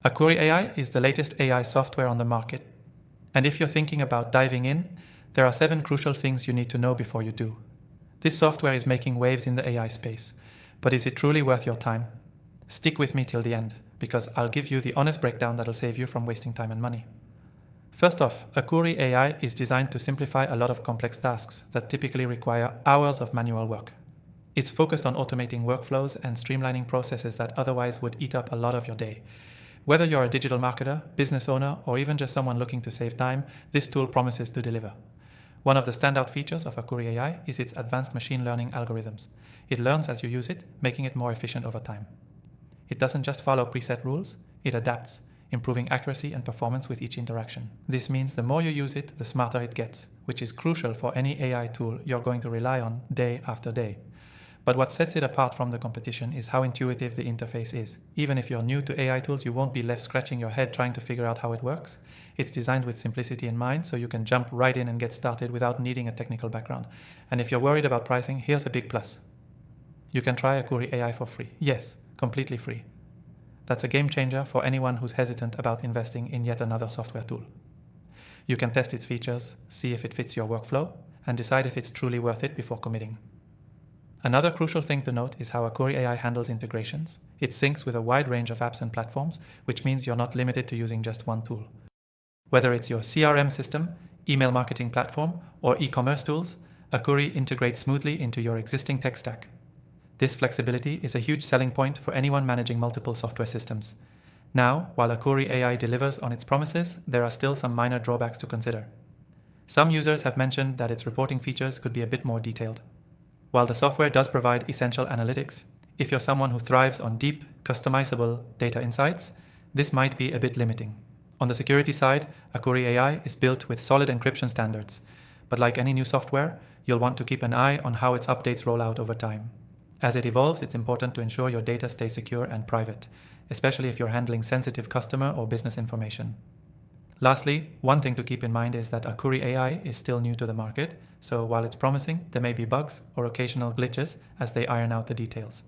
Akuri AI is the latest AI software on the market. And if you're thinking about diving in, there are 7 crucial things you need to know before you do. This software is making waves in the AI space, but is it truly worth your time? Stick with me till the end, because I'll give you the honest breakdown that'll save you from wasting time and money. First off, Akuri AI is designed to simplify a lot of complex tasks that typically require hours of manual work. It's focused on automating workflows and streamlining processes that otherwise would eat up a lot of your day. Whether you're a digital marketer, business owner, or even just someone looking to save time, this tool promises to deliver. One of the standout features of Akuri AI is its advanced machine learning algorithms. It learns as you use it, making it more efficient over time. It doesn't just follow preset rules, it adapts, improving accuracy and performance with each interaction. This means the more you use it, the smarter it gets, which is crucial for any AI tool you're going to rely on day after day. But what sets it apart from the competition is how intuitive the interface is. Even if you're new to AI tools, you won't be left scratching your head trying to figure out how it works. It's designed with simplicity in mind, so you can jump right in and get started without needing a technical background. And if you're worried about pricing, here's a big plus. You can try Akuri AI for free. Yes, completely free. That's a game changer for anyone who's hesitant about investing in yet another software tool. You can test its features, see if it fits your workflow, and decide if it's truly worth it before committing. Another crucial thing to note is how Akuri AI handles integrations. It syncs with a wide range of apps and platforms, which means you're not limited to using just one tool. Whether it's your CRM system, email marketing platform, or e-commerce tools, Akuri integrates smoothly into your existing tech stack. This flexibility is a huge selling point for anyone managing multiple software systems. Now, while Akuri AI delivers on its promises, there are still some minor drawbacks to consider. Some users have mentioned that its reporting features could be a bit more detailed. While the software does provide essential analytics, if you're someone who thrives on deep, customizable data insights, this might be a bit limiting. On the security side, Akuri AI is built with solid encryption standards, but like any new software, you'll want to keep an eye on how its updates roll out over time. As it evolves, it's important to ensure your data stays secure and private, especially if you're handling sensitive customer or business information. Lastly, one thing to keep in mind is that Akuri AI is still new to the market, so while it's promising, there may be bugs or occasional glitches as they iron out the details.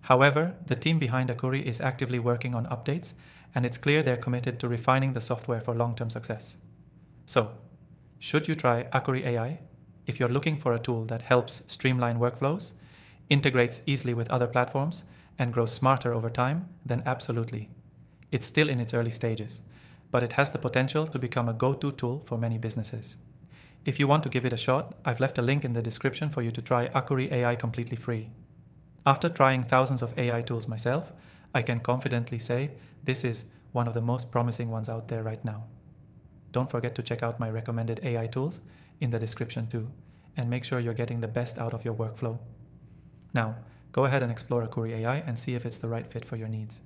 However, the team behind Akuri is actively working on updates, and it's clear they're committed to refining the software for long-term success. So, should you try Akuri AI? If you're looking for a tool that helps streamline workflows, integrates easily with other platforms, and grows smarter over time, then absolutely. It's still in its early stages, but it has the potential to become a go-to tool for many businesses. If you want to give it a shot, I've left a link in the description for you to try Akuri AI completely free. After trying thousands of AI tools myself, I can confidently say this is one of the most promising ones out there right now. Don't forget to check out my recommended AI tools in the description too, and make sure you're getting the best out of your workflow. Now, go ahead and explore Akuri AI and see if it's the right fit for your needs.